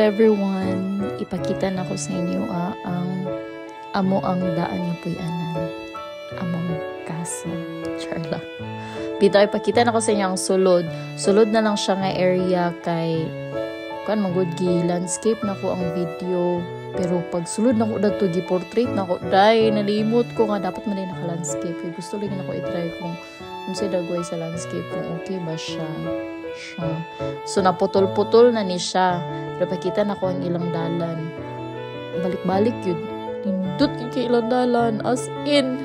everyone, ipakita na ko sa inyo ang daan nga puy-anan, among castle. Charla. Bito ipakita na ko sa inyo ang sulod. Sulod na lang siya nga area kay kan magud gi landscape na ko ang video. Pero pag sulod na ko dagto gi portrait na ko, dai nalimot ko nga dapat man din naka-landscape. Kaya gusto lang na ko i-try kung unsay dagway sa landscape kung okay ba siya. So naputol-putol na ni siya. Pero pakita na ko ang ilang dalan. Balik-balik yun. Nindot kay ilang dalan. As in.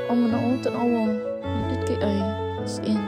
Ang mga tanawa. Nindot kay ay. As in.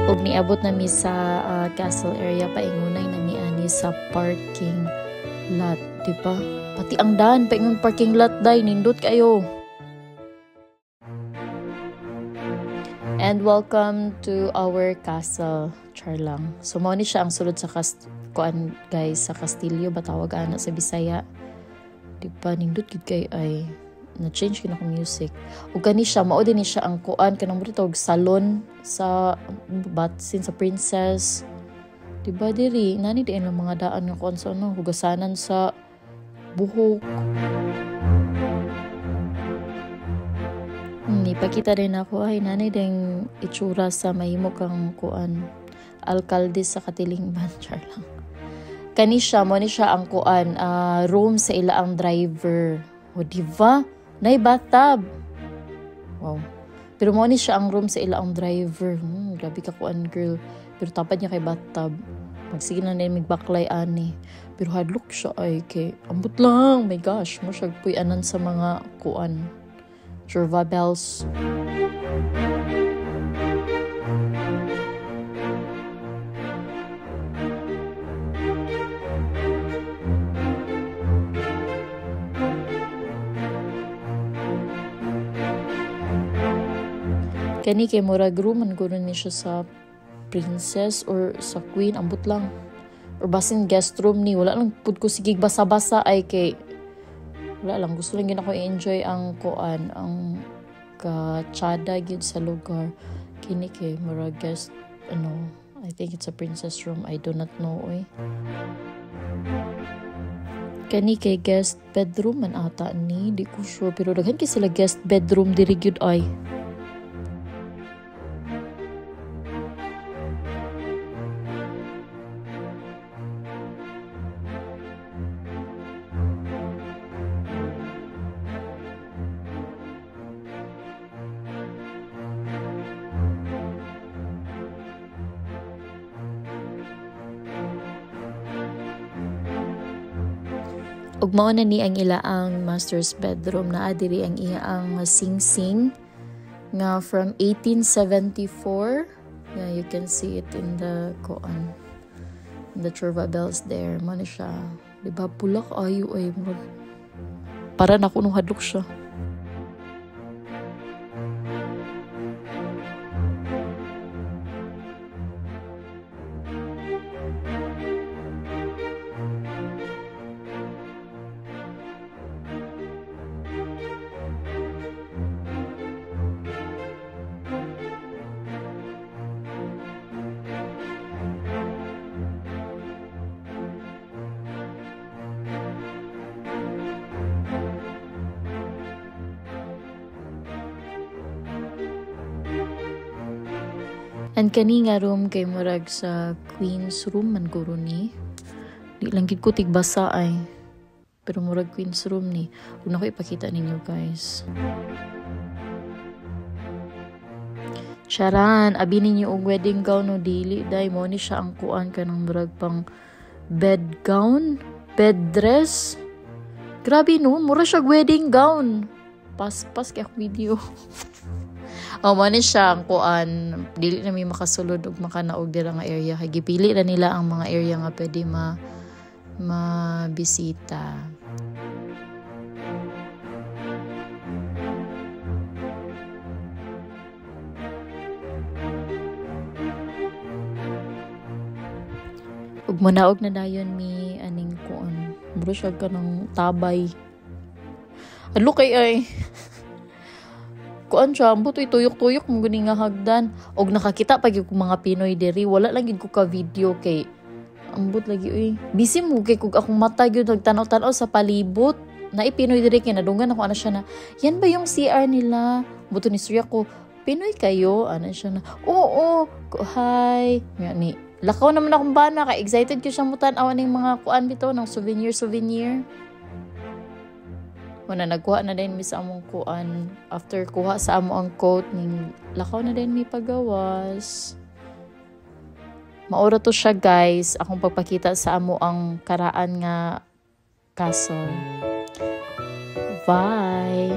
Og niabot na mi sa castle area paingunay na mi ani sa parking lot, di ba? Pati ang daan paingon parking lot day nindot kayo. And welcome to our castle, Charlang. So mao ni siya ang sulod sa kuan guys sa Castillo batawag ana sa Bisaya. Di ba nindot gid kay ay na-change kina ko music. O gani siya, mao din siya ang kuan kanang mo tawag salon sa Batsin sa Princess. Diba diri, nani din ang mga daan nga kuan sa ano, hugasanan sa buhok. Ipakita rin ako ay nani din itsura sa mahimo kang kuan alkalde sa Katilingban, Charlang. Kani siya, mo ni siya ang kuan room sa ila ang driver. O diba? Nay bathtub. Wow. Pero mo ni siya ang room sa ila ang driver. Grabe ka kuan girl. Pero tapad niya kay bathtub. Magsige na nila magbaklay ani. Pero hadlok siya ay kay ambot lang. My gosh, mo siya puy-anan sa mga kuan. Jurva bells. Kani kay murag room man guro ni siya sa princess or sa queen ambot lang or basin guest room ni wala lang pud ko sige basa-basa ay kay wala lang gusto lang gid ako i-enjoy ang kuan ang katsada gid sa lugar. Kini kay murag guest ano I think it's a princess room, I do not know Kani kay guest bedroom man ata ni di ko sure pero daghan kay sila guest bedroom diri gyud ay. Ug mao na ni ang ila ang master's bedroom na adiri ang iya ang sing-sing nga from 1874. Yeah, you can see it in the koan. In the Churva bells there. Mao siya. Di ba pula ayo ay para na kuno hadlok siya. And kani nga room kay murag sa queen's room man guro ni. Di lang gid ko tigbasa ay. Pero murag queen's room ni. Una ko ipakita ninyo guys. Charan, abi ninyo og wedding gown no dili day mo ni siya ang kuan kanang murag pang bed gown, bed dress. Grabe no, mura siya wedding gown. Pas kay video. Mo ni siya ang kuan, dili na mi makasulod og makanaog dira nga area kay gipili na nila ang mga area nga pwede mabisita. Ug manaog na dayon mi aning kuan. Bro siya ka ng tabay. Adlo kay ay. Kuan siya, butoy tuyok-tuyok mo gani nga hagdan. Og nakakita pa gyud ko mga Pinoy diri, wala lang gyud ko ka video kay ambot lagi oy. Busy mo kay kung akong mata gyud nagtanaw-tanaw sa palibot. Naay Pinoy diri kay nadunggan ako ana siya na. Yan ba yung CR nila? Buto ni Surya ko, Pinoy kayo? Ana siya na. Oo. Hi. Nga ni lakaw naman akong bana, ka-excited ko siyang mutan-aw ng mga kuan bito, ng souvenir. Muna, nagkuha na din mi sa among kuan. After kuha sa amo ang coat, ning lakaw na din mi pagawas. Maura to siya guys, akong pagpakita sa amo ang karaan nga castle. Bye!